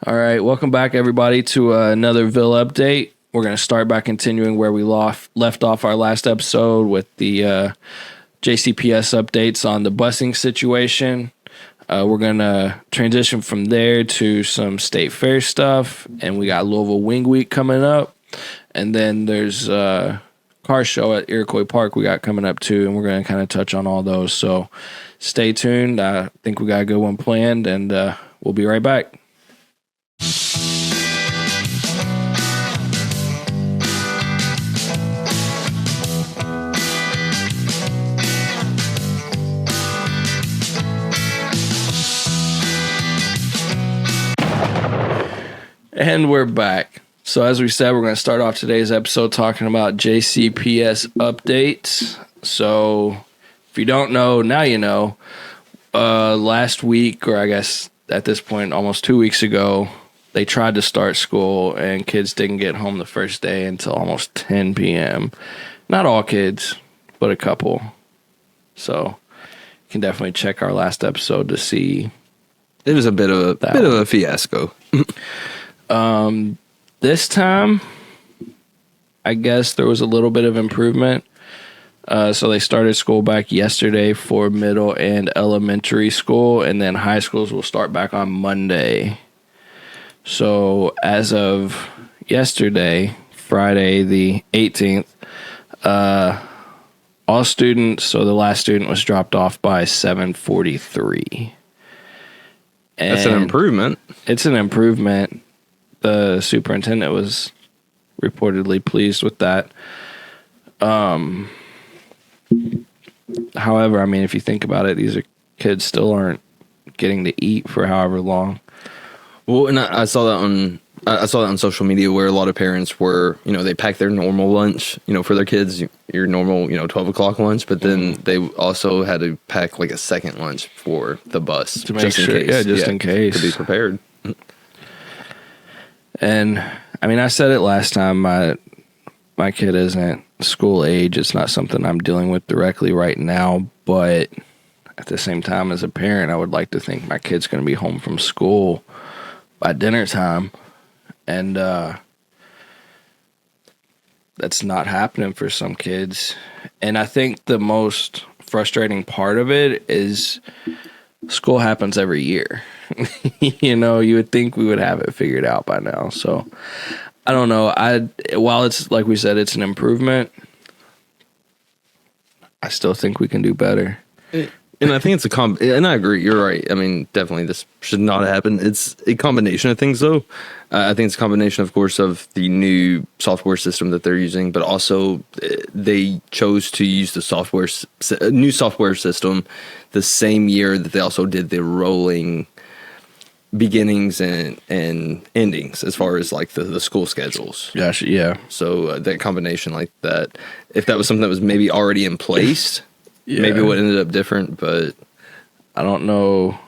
All right, welcome back, everybody, to another Ville update. We're going to start by continuing where we left off our last episode with the JCPS updates on the busing situation. We're going to transition from there to some state fair stuff, and we got Louisville Wing Week coming up, and then there's a car show at Iroquois Park we got coming up too, and we're going to kind of touch on all those. So stay tuned. I think we got a good one planned, and we'll be right back. And we're back. So as we said, we're going to start off today's episode talking about JCPS updates. So if you don't know, now you know. Last week, or I guess at this point almost 2 weeks ago, they tried to start school and kids didn't get home the first day until almost 10 p.m. Not all kids, but a couple. So you can definitely check our last episode to see. It was a bit of a fiasco. This time, I guess there was a little bit of improvement. So they started school back yesterday for middle and elementary school, and then high schools will start back on Monday. So as of yesterday, Friday the 18th, all students, so the last student was dropped off by 7:43. That's an improvement. It's an improvement. The superintendent was reportedly pleased with that. However, I mean, if you think about it, these kids still aren't getting to eat for however long. Well, and I saw that on social media where a lot of parents were, they pack their normal lunch, for their kids, your normal, 12 o'clock lunch, but then they also had to pack like a second lunch for the bus to make sure, in case, to be prepared. And I mean, I said it last time, my kid isn't school age. It's not something I'm dealing with directly right now, but at the same time, as a parent, I would like to think my kid's going to be home from school by dinner time. And that's not happening for some kids. And I think the most frustrating part of it is school happens every year. You would think we would have it figured out by now. So I don't know. While it's like we said, it's an improvement, I still think we can do better. And I think it's and I agree. You're right. I mean, definitely this should not happen. It's a combination of things, though. I think it's a combination, of course, of the new software system that they're using, but also they chose to use the new software system the same year that they also did the rolling beginnings and endings as far as like the school schedules. Gotcha, yeah. So that combination like that, if that was something that was maybe already in place, maybe it would ended up different, but I don't know.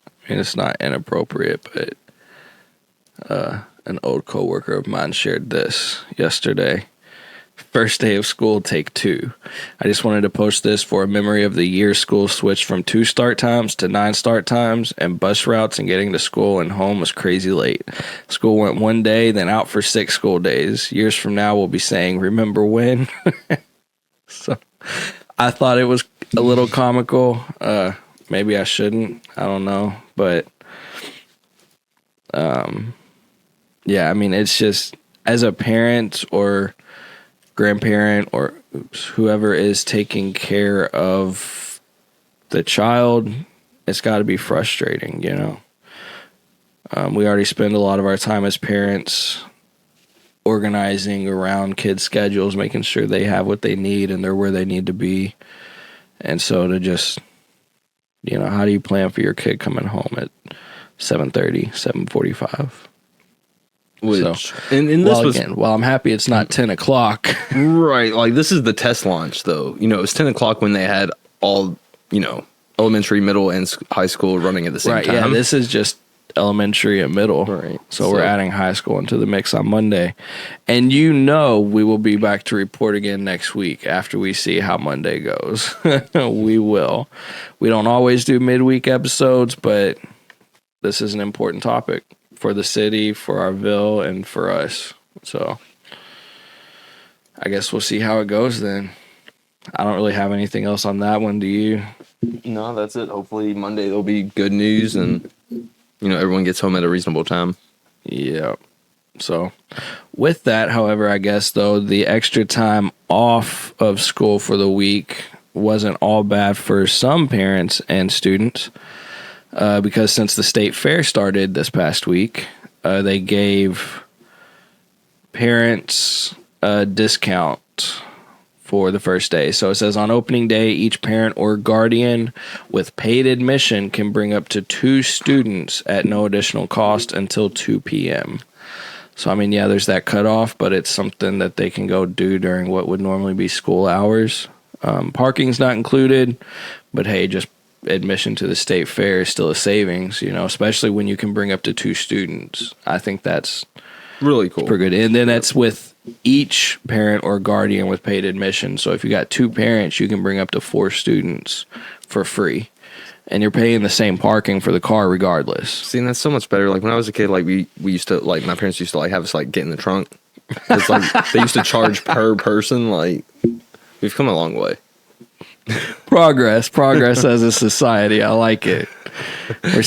I mean, it's not inappropriate, but an old coworker of mine shared this yesterday. First day of school, take 2. I just wanted to post this for a memory of the year school switched from 2 start times to 9 start times, and bus routes and getting to school and home was crazy late. School went 1 day, then out for 6 school days. Years from now, we'll be saying, remember when? So I thought it was a little comical. Maybe I shouldn't. I don't know. But, yeah, I mean, it's just as a parent or grandparent or whoever is taking care of the child, it's got to be frustrating, we already spend a lot of our time as parents organizing around kids' schedules, making sure they have what they need and they're where they need to be. And so to just, how do you plan for your kid coming home at 7:30, 7:45? While I'm happy it's not 10 o'clock. Right. Like, this is the test launch, though. It was 10 o'clock when they had all, elementary, middle, and high school running at the same time. Yeah, this is just elementary and middle. Right. So we're adding high school into the mix on Monday. And we will be back to report again next week after we see how Monday goes. We will. We don't always do midweek episodes, but this is an important topic for the city, for our Ville, and for us. So I guess we'll see how it goes then. I don't really have anything else on that one. Do you? No, that's it. Hopefully Monday there'll be good news and, everyone gets home at a reasonable time. Yeah. So with that, however, I guess, though, the extra time off of school for the week wasn't all bad for some parents and students because since the state fair started this past week, they gave parents a discount for the first day. So it says on opening day, each parent or guardian with paid admission can bring up to 2 students at no additional cost until 2 p.m. So, I mean, yeah, there's that cutoff, but it's something that they can go do during what would normally be school hours. Parking's not included, but hey, just admission to the state fair is still a savings, especially when you can bring up to 2 students. I think that's really cool. Pretty good. And then that's with each parent or guardian with paid admission. So if you got 2 parents, you can bring up to 4 students for free. And you're paying the same parking for the car regardless. See, and that's so much better. Like when I was a kid, like we used to, like my parents used to like have us like get in the trunk. It's like they used to charge per person. Like we've come a long way. Progress as a society. I like it. We're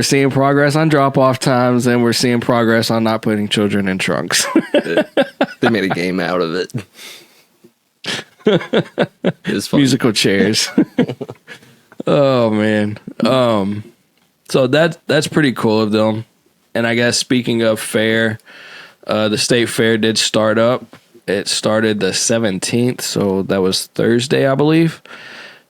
seeing progress on drop off times, and we're seeing progress on not putting children in trunks. They made a game out of it. It's fun. Musical chairs. Oh man. So that's pretty cool of them. And I guess speaking of fair, the state fair did start up. It started the 17th, so that was Thursday, I believe.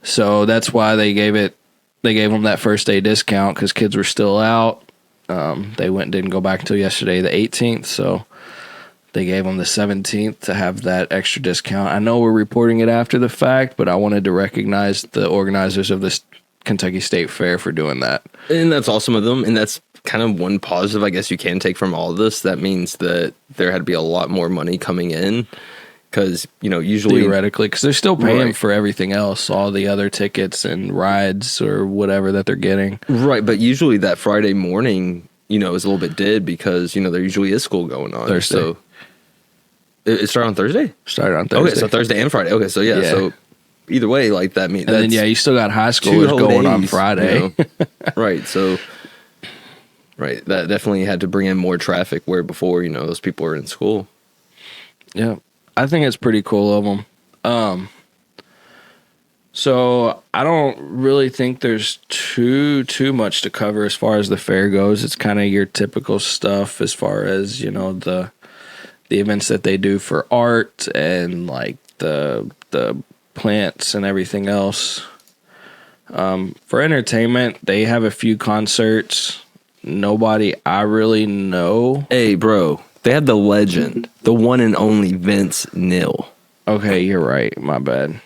So that's why they gave them that first day discount because kids were still out. They didn't go back until yesterday, the 18th. So they gave them the 17th to have that extra discount. I know we're reporting it after the fact, but I wanted to recognize the organizers of this Kentucky State Fair for doing that. And that's awesome of them. And that's kind of one positive, I guess, you can take from all of this. That means that there had to be a lot more money coming in because, usually... Theoretically, because they're still paying for everything else, all the other tickets and rides or whatever that they're getting. Right, but usually that Friday morning, is a little bit dead because, there usually is school going on. Thursday. So it started on Thursday? Started on Thursday. Okay, so Thursday and Friday. Okay, so yeah. So either way, like that means... And then, you still got high schoolers going on Friday. Right, so... Right, that definitely had to bring in more traffic where before, those people were in school. Yeah, I think it's pretty cool of them. So I don't really think there's too much to cover as far as the fair goes. It's kind of your typical stuff as far as, the events that they do for art and like the plants and everything else. For entertainment, they have a few concerts. Nobody I really know. Hey, bro, they had the legend, the one and only Vince Neil. Okay, you're right. My bad.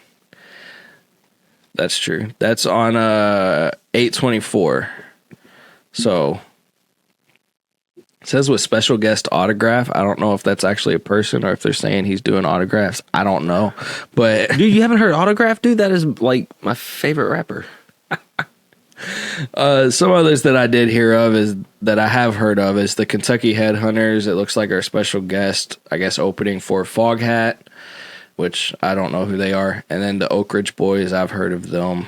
That's true. That's on 8/24. So it says with special guest autograph. I don't know if that's actually a person or if they're saying he's doing autographs. I don't know. But dude, you haven't heard Autograph, dude? That is like my favorite rapper. Some others that I did hear of is that I have heard of is the Kentucky Headhunters. It looks like our special guest, I guess, opening for Foghat, which I don't know who they are. And then the Oak Ridge Boys, I've heard of them.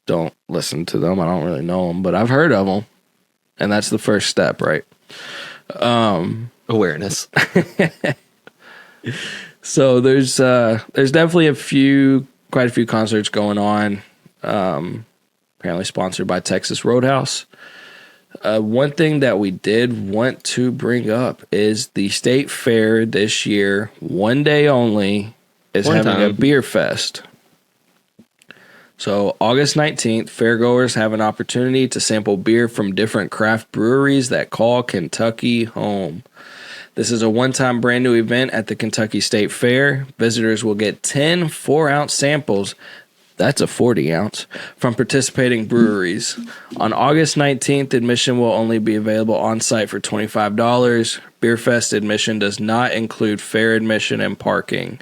Don't listen to them. I don't really know them, but I've heard of them. And that's the first step, right? Awareness. So there's definitely quite a few concerts going on. Apparently sponsored by Texas Roadhouse. One thing that we did want to bring up is the state fair this year, one day only, is having a beer fest. So August 19th, fairgoers have an opportunity to sample beer from different craft breweries that call Kentucky home. This is a one-time brand new event at the Kentucky State Fair. Visitors will get 10 4-ounce samples. That's a 40-ounce from participating breweries. On August 19th, admission will only be available on site for $25. Beer Fest admission does not include fair admission and parking.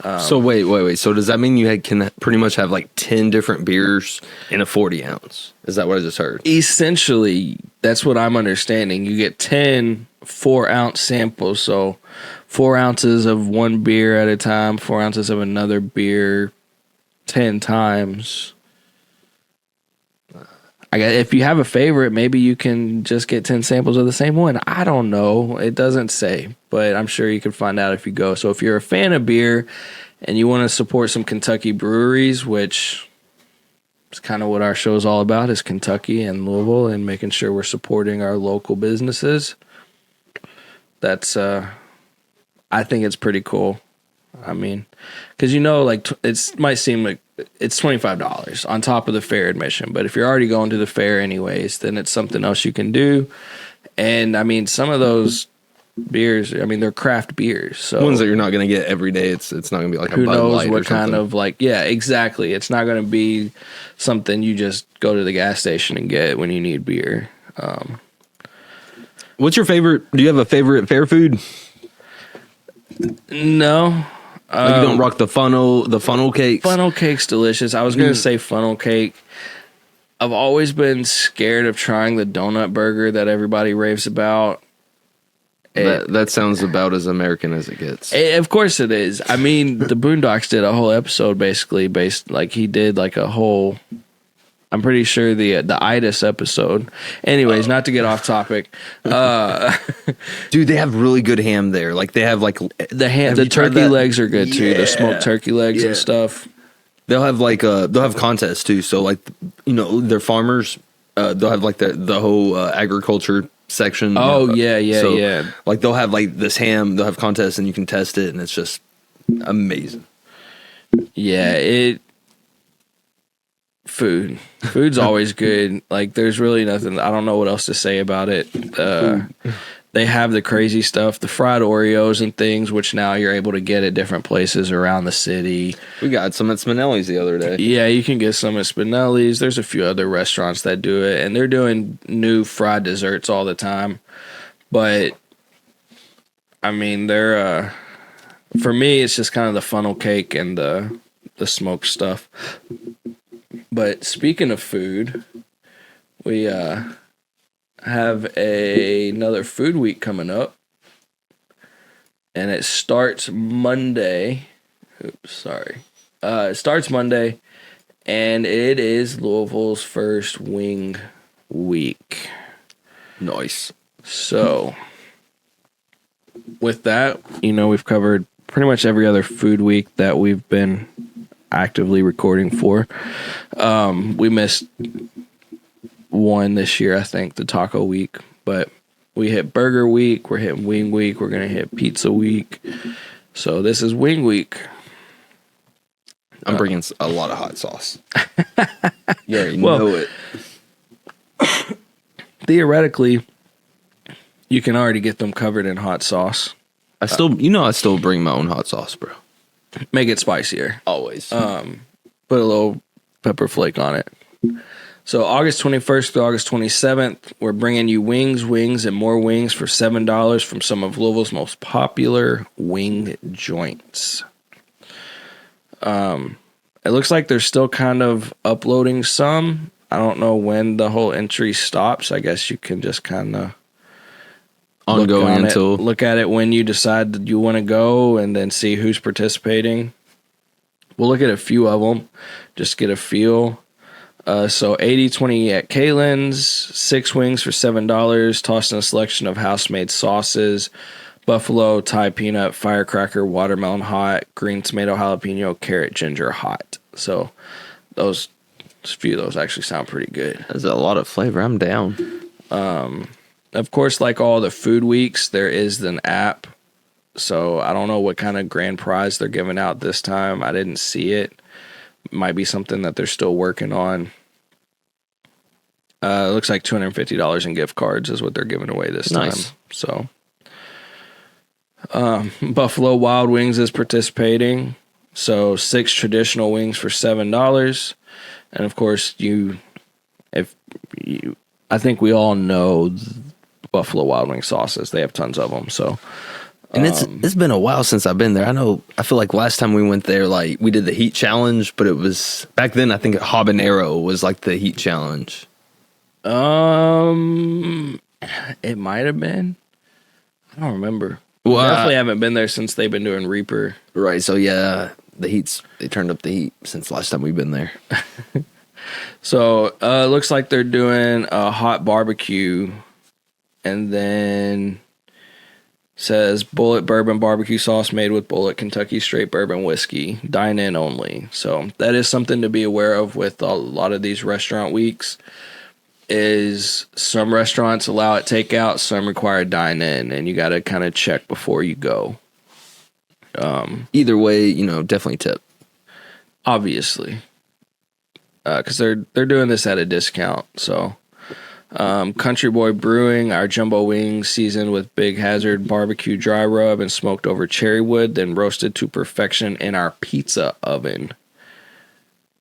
So wait. So does that mean you can pretty much have like 10 different beers in a 40 ounce? Is that what I just heard? Essentially, that's what I'm understanding. You get 10 4-ounce samples, so 4 ounces of one beer at a time, 4 ounces of another beer 10 times. I guess if you have a favorite, maybe you can just get 10 samples of the same one. I don't know. It doesn't say, but I'm sure you can find out if you go. So if you're a fan of beer and you want to support some Kentucky breweries, which is kind of what our show is all about, is Kentucky and Louisville and making sure we're supporting our local businesses. That's, I think it's pretty cool. I mean, because like it might seem like it's $25 on top of the fair admission, but if you're already going to the fair anyways, then it's something else you can do. And I mean, some of those beers, I mean, they're craft beers, so Ones that you're not going to get every day. It's not going to be like a who Bud knows Light what or something. kind of yeah, exactly. It's not going to be something you just go to the gas station and get when you need beer. What's your favorite? Do you have a favorite fair food? No. Like you don't rock the funnel cakes? Funnel cake's delicious. I was going to say funnel cake. I've always been scared of trying the donut burger that everybody raves about. That sounds about as American as it gets. Of course it is. I mean, the Boondocks did a whole episode basically he did like a whole, I'm pretty sure the itis episode. Anyways, not to get off topic. Dude, they have really good ham there. Like they have like the turkey legs are good too. The smoked turkey legs and stuff. They'll have they'll have contests too. So like they're farmers. They'll have like the whole agriculture section. Oh yeah. Like they'll have like this ham. They'll have contests and you can test it and it's just amazing. Yeah, Food's always good. Like there's really nothing. I don't know what else to say about it. They have the crazy stuff, the fried Oreos and things, which now you're able to get at different places around the city. We got some at Spinelli's the other day. Yeah, you can get some at Spinelli's. There's a few other restaurants that do it, and they're doing new fried desserts all the time. But I mean, they're for me, it's just kind of the funnel cake and the smoked stuff. But speaking of food, we have another food week coming up, and it starts Monday. It starts Monday, and it is Louisville's first wing week. Nice. So, with that, we've covered pretty much every other food week that we've been actively recording for. We missed one this year, I think, the taco week, but we hit burger week, we're hitting wing week, we're going to hit pizza week. So this is wing week. I'm bringing a lot of hot sauce. You already know it. Theoretically, you can already get them covered in hot sauce. I still bring my own hot sauce, bro. Make it spicier. Always. Put a little pepper flake on it. So August 21st through August 27th, we're bringing you wings, and more wings for $7 from some of Louisville's most popular wing joints. It looks like they're still kind of uploading some. I don't know when the whole entry stops. I guess you can just kind of ongoing until look at it when you decide that you want to go, and then see who's participating. We'll look at a few of them, just get a feel. So 80-20 at Kaylin's, 6 wings for $7, tossed in a selection of house-made sauces: buffalo, Thai peanut, firecracker, watermelon hot, green tomato, jalapeno, carrot, ginger hot. So a few of those actually sound pretty good. There's a lot of flavor. I'm down. Of course, like all the food weeks, there is an app. So I don't know what kind of grand prize they're giving out this time. I didn't see it. Might be something that they're still working on. It looks like $250 in gift cards is what they're giving away this time. So, Buffalo Wild Wings is participating. So 6 traditional wings for $7. And of course, I think we all know Buffalo Wild Wing sauces. They have tons of them. So And it's been a while since I've been there. I feel like last time we went there, like we did the heat challenge, but it was back then. I think habanero was like the heat challenge. It might have been. I don't remember. Well, Definitely haven't been there since they've been doing Reaper. Right. So yeah, they turned up the heat since last time we've been there. So it looks like they're doing a hot barbecue, and then says Bullet Bourbon Barbecue Sauce made with Bullet Kentucky Straight Bourbon Whiskey. Dine in only. So that is something to be aware of with a lot of these restaurant weeks. Is some restaurants allow it takeout, some require dine in, and you got to kind of check before you go. Either way, definitely tip. Obviously, because they're doing this at a discount. So, Country Boy Brewing, our jumbo wings seasoned with Big Hazard barbecue dry rub and smoked over cherry wood, then roasted to perfection in our pizza oven.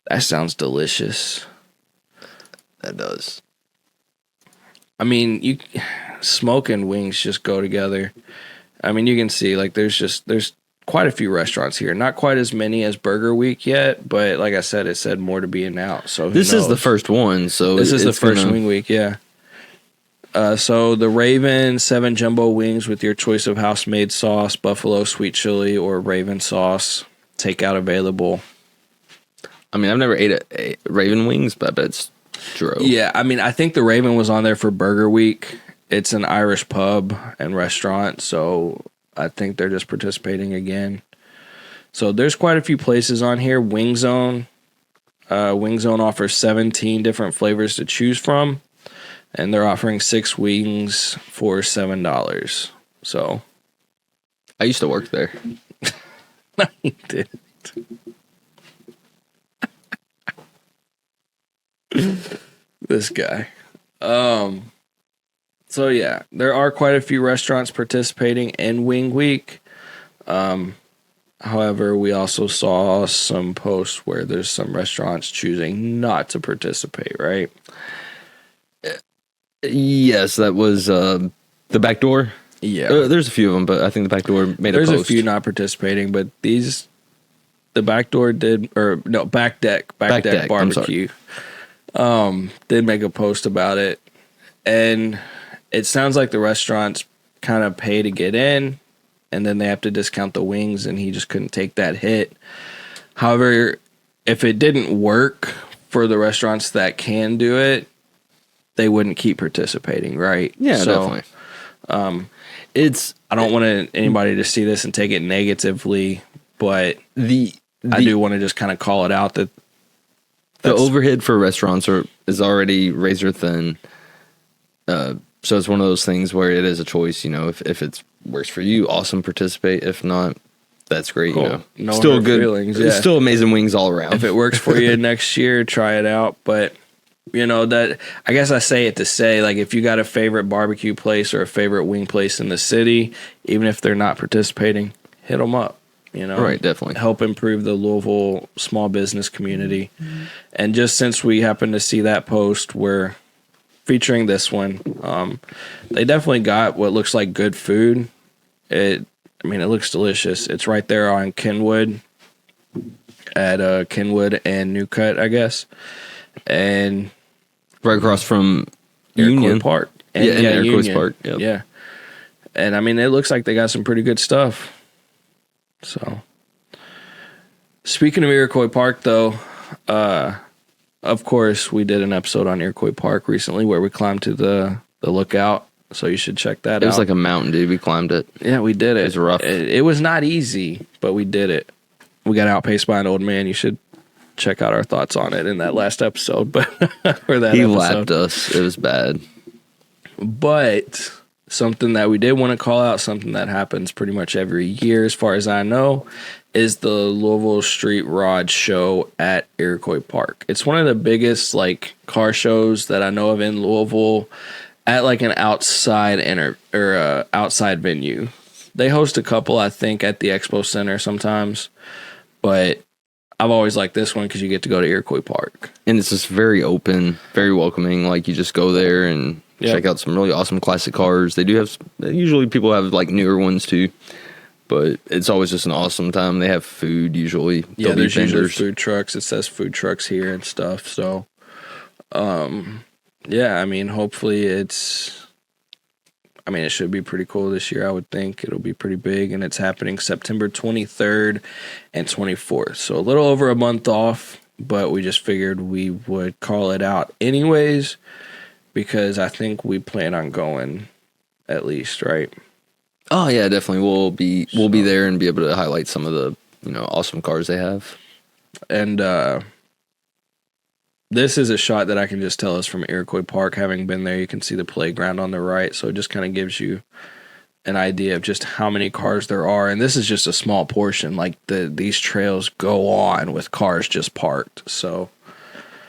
That sounds delicious. That does. I mean, smoke and wings just go together. I mean, you can see like there's quite a few restaurants here. Not quite as many as Burger Week yet, but like I said, it said more to be announced. So this is the first one. So this is the first wing week, yeah. So the Raven 7 jumbo wings with your choice of house-made sauce, buffalo sweet chili, or Raven sauce. Takeout available. I mean, I've never ate a Raven wings, but I bet it's true. Yeah, I mean, I think the Raven was on there for Burger Week. It's an Irish pub and restaurant, so I think they're just participating again. So there's quite a few places on here. Wing Zone. Wing Zone offers 17 different flavors to choose from, and they're offering 6 wings for $7. So I used to work there. No, you didn't. This guy. So yeah, there are quite a few restaurants participating in Wing Week. However, we also saw some posts where there's some restaurants choosing not to participate, right? Yes, that was the back door. Yeah. There's a few of them, but I think the back door made There's a post. a few not participating, but the back door did, or no, back deck barbecue. Did make a post about it, and it sounds like the restaurants kind of pay to get in, and then they have to discount the wings, and he just couldn't take that hit. However, if it didn't work for the restaurants that can do it, they wouldn't keep participating, right? Yeah, so, definitely. I don't want anybody to see this and take it negatively, but I do want to just kind of call it out that the overhead for restaurants is already razor thin. So it's one of those things where it is a choice. If it works for you, awesome, participate. If not, that's great. Cool. No still hurt good. Feelings, yeah. It's still amazing wings all around. If it works for you next year, try it out. But that I guess I say it to say, like, if you got a favorite barbecue place or a favorite wing place in the city, even if they're not participating, hit them up. Right, definitely help improve the Louisville small business community. Mm-hmm. And just since we happen to see that post, we're featuring this one. They definitely got what looks like good food. It looks delicious. It's right there on Kenwood at Kenwood and New Cut, I guess, and right across from Iroquois Union Park. And Iroquois Park. Yep. Yeah, and it looks like they got some pretty good stuff. So, speaking of Iroquois Park, though, of course, we did an episode on Iroquois Park recently where we climbed to the lookout. So you should check that out. It was like a mountain, dude. We climbed it. Yeah, we did it. It was rough. It was not easy, but we did it. We got outpaced by an old man. You should check out our thoughts on it in that last episode. But he lapped us. It was bad. But something that we did want to call out, something that happens pretty much every year, as far as I know, is the Louisville Street Rod Show at Iroquois Park. It's one of the biggest car shows that I know of in Louisville at an outside outside venue. They host a couple, I think, at the Expo Center sometimes, but I've always liked this one because you get to go to Iroquois Park. And it's just very open, very welcoming. You just go there and Yep. check out some really awesome classic cars. They do have, usually people have like newer ones too, but it's always just an awesome time. They have food usually. Yeah, There'll be there's usually vendors. food trucks. It says food trucks here and stuff. So, yeah, I mean, hopefully it should be pretty cool this year. I would think it'll be pretty big, and it's happening September 23rd and 24th. So a little over a month off, but we just figured we would call it out anyways, because I think we plan on going at least, right? Oh yeah, definitely. We'll be there and be able to highlight some of the awesome cars they have. And this is a shot that I can just tell is from Iroquois Park. Having been there, you can see the playground on the right, so it just kind of gives you an idea of just how many cars there are. And this is just a small portion. Like these trails go on with cars just parked. So,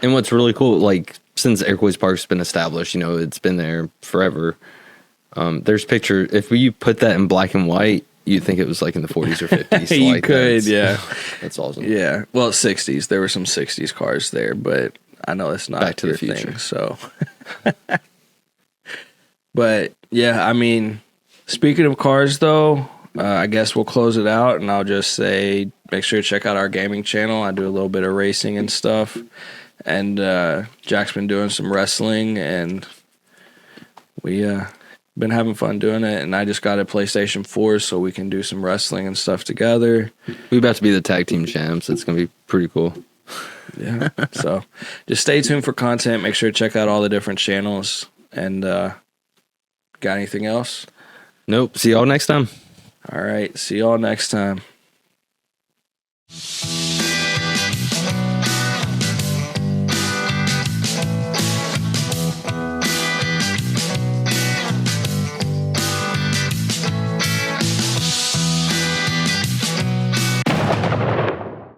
and what's really cool, like since Iroquois Park's been established, it's been there forever. There's picture. If we put that in black and white, you'd think it was like in the 40s or 50s. you like could, yeah. That's awesome. Yeah. Well, 60s. There were some 60s cars there, but I know it's not Back to your the Future. thing, so. But yeah, I mean, speaking of cars though, I guess we'll close it out, and I'll just say make sure to check out our gaming channel. I do a little bit of racing and stuff, and Jack's been doing some wrestling, and we been having fun doing it. And I just got a PlayStation 4 so we can do some wrestling and stuff together. We're about to be the tag team champs. It's gonna be pretty cool. Yeah. So just stay tuned for content. Make sure to check out all the different channels. And got anything else? Nope. See y'all next time. All right. See y'all next time.